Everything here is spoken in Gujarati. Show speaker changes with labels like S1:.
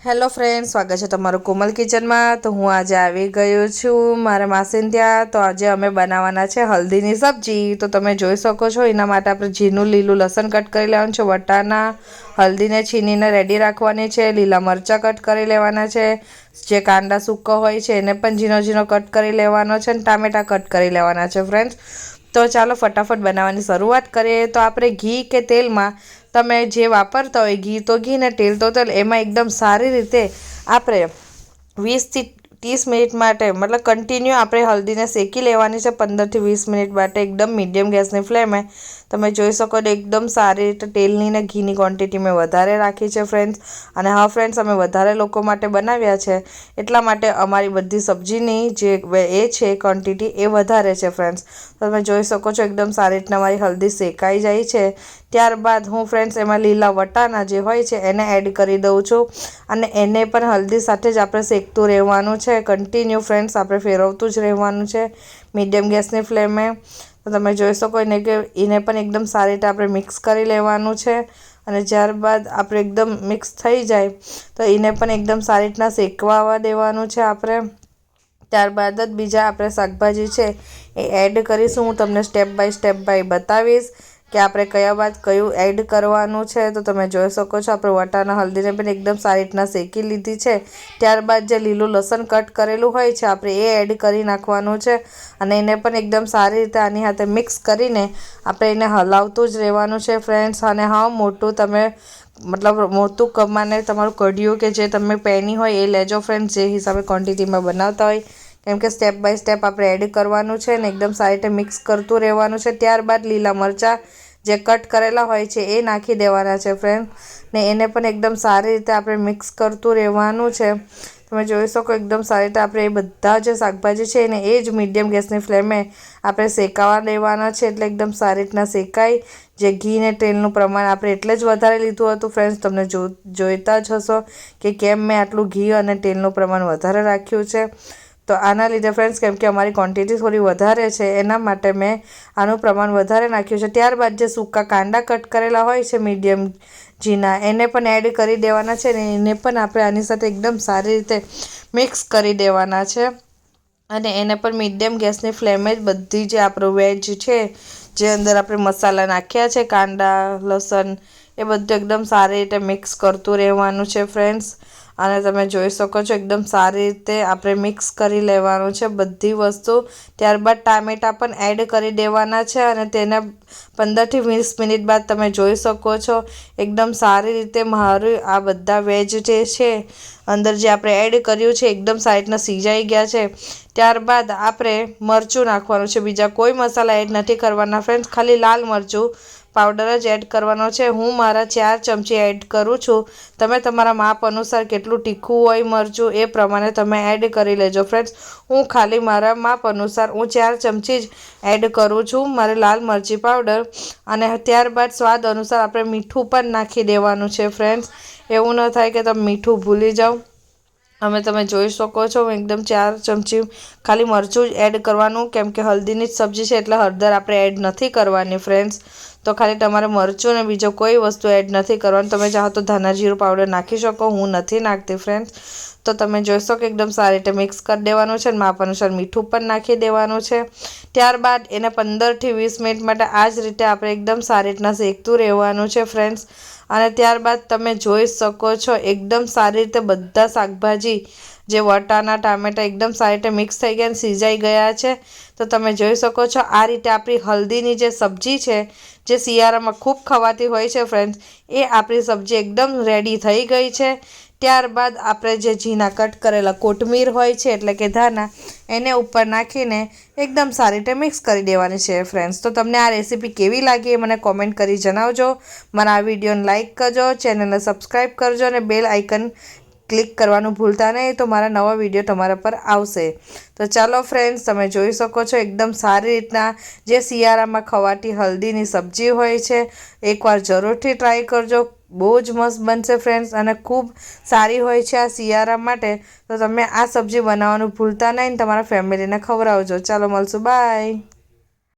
S1: હેલો ફ્રેન્ડ, સ્વાગત છે તમારું કોમલ કિચનમાં। તો હું આજે આવી ગયો છું મારા માસીને ત્યાં। તો આજે અમે બનાવવાના છે હલ્દીની સબ્જી। તો તમે જોઈ શકો છો એના માટે આપણે ઝીણું લીલું લસણ કટ કરી લેવાનું છે, વટાણા હલ્દીને છીનીને રેડી રાખવાની છે, લીલા મરચાં કટ કરી લેવાના છે, જે કાંદા સૂકો હોય છે એને પણ ઝીણો ઝીણો કટ કરી લેવાનો છે, અને ટામેટાં કટ કરી લેવાના છે ફ્રેન્ડ્સ। તો ચાલો ફટાફટ બનાવવાની શરૂઆત કરીએ। તો આપણે ઘી કે તેલમાં તમે જે વાપરતા હોય, ઘી તો ઘી ને તેલ તો તેલ, એમાં એકદમ સારી રીતે આપણે 20 થી 30 મિનિટ માટે મતલબ કન્ટિન્યુ આપણે હલ્દીને શેકી લેવાની છે 15 થી 20 મિનિટ માટે એકદમ મીડિયમ ગેસની ફ્લેમે। તમે જોઈ શકો છો એકદમ સારી રીતે તેલની ને ઘીની ક્વોન્ટિટી મેં વધારે રાખી છે ફ્રેન્ડ્સ। અને હા ફ્રેન્ડ્સ, અમે વધારે લોકો માટે બનાવ્યા છે એટલા માટે અમારી બધી સબ્જીની જે એ છે ક્વોન્ટિટી એ વધારે છે ફ્રેન્ડ્સ। તમે જોઈ શકો છો એકદમ સારી રીતના મારી હલ્દી શેકાઈ જાય છે। ત્યારબાદ હું ફ્રેન્ડ્સ એમાં લીલા વટાણા જે હોય છે એને એડ કરી દઉં છું, અને એને પણ હલ્દી સાથે જ આપણે શેકતું રહેવાનું છે કન્ટિન્યુ ફ્રેન્ડ્સ, આપણે ફેરવતું જ રહેવાનું છે મીડિયમ ગેસની ફ્લેમે। તો તમે જોઈ શકો ને કે એને પણ એકદમ સારી રીતે આપણે મિક્સ કરી લેવાનું છે, અને ત્યારબાદ આપણે એકદમ મિક્સ થઈ જાય તો એને પણ એકદમ સારી રીતના શેકવા દેવાનું છે આપણે। ત્યારબાદ જ બીજા આપણે શાકભાજી છે એ એડ કરીશું। હું તમને સ્ટેપ બાય બતાવીશ કે આપણે કયા બાદ કયું એડ કરવાનું છે। તો તમે જોઈ શકો છો આપણે વટાણા હલ્દીને પણ એકદમ સારી રીતના શેકી લીધી છે। ત્યારબાદ જે લીલું લસણ કટ કરેલું હોય છે આપણે એ એડ કરી નાખવાનું છે, અને એને પણ એકદમ સારી રીતે આની સાથે મિક્સ કરીને આપણે એને હલાવતું જ રહેવાનું છે ફ્રેન્ડ્સ। અને હા, મોટું તમે મતલબ મોટું કમાને તમારું કઢિયું કે જે તમે પેની હોય એ લેજો ફ્રેન્ડ્સ, જે હિસાબે ક્વોન્ટિટીમાં બનાવતા હોય, કેમ કે સ્ટેપ બાય સ્ટેપ આપણે એડ કરવાનું છે ને એકદમ સારી રીતે મિક્સ કરતું રહેવાનું છે। ત્યારબાદ લીલા મરચાં જે કટ કરેલા હોય છે એ નાખી દેવાના છે ફ્રેન્ડ, ને એને પણ એકદમ સારી રીતે આપણે મિક્સ કરતું રહેવાનું છે। તમે જોઈ શકો એકદમ સારી રીતે આપણે એ બધા જે શાકભાજી છે એને એ જ મીડિયમ ગેસની ફ્લેમે આપણે શેકાવા દેવાના છે, એટલે એકદમ સારી રીતના શેકાય। જે ઘી ને તેલનું પ્રમાણ આપણે એટલે જ વધારે લીધું હતું ફ્રેન્ડ્સ, તમને જોઈતા જ હશો કે કેમ મેં આટલું ઘી અને તેલનું પ્રમાણ વધારે રાખ્યું છે। તો આના લીધે ફ્રેન્ડ્સ, કેમ કે અમારી ક્વોન્ટિટી થોડી વધારે છે એના માટે મેં આનું પ્રમાણ વધારે નાખ્યું છે। ત્યારબાદ જે સૂકા કાંદા કટ કરેલા હોય છે મીડિયમ ઝીણા, એને પણ એડ કરી દેવાના છે, ને એને પણ આપણે આની સાથે એકદમ સારી રીતે મિક્સ કરી દેવાના છે, અને એને પણ મીડિયમ ગેસની ફ્લેમે જ બધી જે આપણું વેજ છે જે અંદર આપણે મસાલા નાખ્યા છે કાંદા લસણ એ બધું એકદમ સારી રીતે મિક્સ કરતું રહેવાનું છે ફ્રેન્ડ્સ। અને તમે જોઈ શકો છો એકદમ સારી રીતે આપણે મિક્સ કરી લેવાનું છે બધી વસ્તુ। ત્યારબાદ ટામેટાં પણ એડ કરી દેવાના છે, અને તેને 15 થી 20 મિનિટ બાદ તમે જોઈ શકો છો એકદમ સારી રીતે મારું આ બધા વેજ જે છે અંદર જે આપણે એડ કર્યું છે એકદમ સારી રીતના સિજાઈ ગયા છે। ત્યારબાદ આપણે મરચું નાખવાનું છે, બીજા કોઈ મસાલા એડ નથી કરવાના ફ્રેન્ડ્સ, ખાલી લાલ મરચું પાવડર જ એડ કરવાનો છે। હું મારા 4 ચમચી એડ કરું છું, તમે તમારા માપ અનુસાર કેટલું તીખું હોય મરચું એ પ્રમાણે તમે એડ કરી લેજો ફ્રેન્ડ્સ। હું ખાલી મારા માપ અનુસાર હું 4 ચમચી જ એડ કરું છું મારે લાલ મરચી પાવડર, અને ત્યારબાદ સ્વાદ અનુસાર આપણે મીઠું પણ નાખી દેવાનું છે ફ્રેન્ડ્સ। એવું ન થાય કે તમે મીઠું ભૂલી જાઓ। તમે જોઈ શકો છો એકદમ 4 ચમચી ખાલી મરચું જ એડ કરવાનું, કેમ કે હલ્દીની જ સબ્જી છે એટલે હળદર આપણે એડ નથી કરવાની ફ્રેન્ડ્સ। તો ખાલી તમારે મરચું ને બીજો કોઈ વસ્તુ એડ નથી કરવાનું। તમે ચાહો તો ધાણા જીરું પાવડર નાખી શકો, હું નથી નાખતી ફ્રેન્ડ્સ। તો તમે જોશો કે એકદમ સારી રીતે મિક્સ કરી દેવાનું છે, અને માપ અનુસાર મીઠું પણ નાખી દેવાનું છે। ત્યારબાદ એને 15 થી 20 મિનિટ માટે આ જ રીતે આપણે એકદમ સારી રીતના શેકતું રહેવાનું છે ફ્રેન્ડ્સ। અને ત્યારબાદ તમે જોઈ શકો છો એકદમ સારી રીતે બધા શાકભાજી જે વટાણા ટામેટાં એકદમ સારી રીતે મિક્સ થઈ ગયા અને સિજાઈ ગયા છે। તો તમે જોઈ શકો છો આ રીતે આપણી હલ્દીની જે સબ્જી છે જે શિયાળામાં ખૂબ ખવાતી હોય છે ફ્રેન્ડ્સ, એ આપણી સબ્જી એકદમ રેડી થઈ ગઈ છે। ત્યારબાદ આપણે જે ઝીણા કટ કરેલા કોથમીર હોય છે એટલે કે ધાણા, એને ઉપર નાખીને એકદમ સારી રીતે મિક્સ કરી દેવાની છે ફ્રેન્ડ્સ। તો તમને આ રેસીપી કેવી લાગી એ મને કોમેન્ટ કરી જણાવજો। મારા આ વિડીયોને લાઇક કરજો, ચેનલને સબસ્ક્રાઈબ કરજો, અને બેલ આઇકન ક્લિક કરવાનું ભૂલતા નહીં, તો મારા નવા વિડીયો તમારા પર આવશે। તો ચાલો ફ્રેન્ડ્સ, તમે જોઈ શકો છો એકદમ સારી રીતના જે શિયાળામાં ખવાતી હલ્દીની સબ્જી હોય છે, એકવાર જરૂરથી ટ્રાય કરજો, બહુ જ મસ્ત બનશે ફ્રેન્ડ્સ, અને ખૂબ સારી હોય છે આ શિયાળા માટે। તો તમે આ સબ્જી બનાવવાનું ભૂલતા નહીં, તમારા ફેમિલીને ખવડાવજો। ચાલો મળશું, બાય।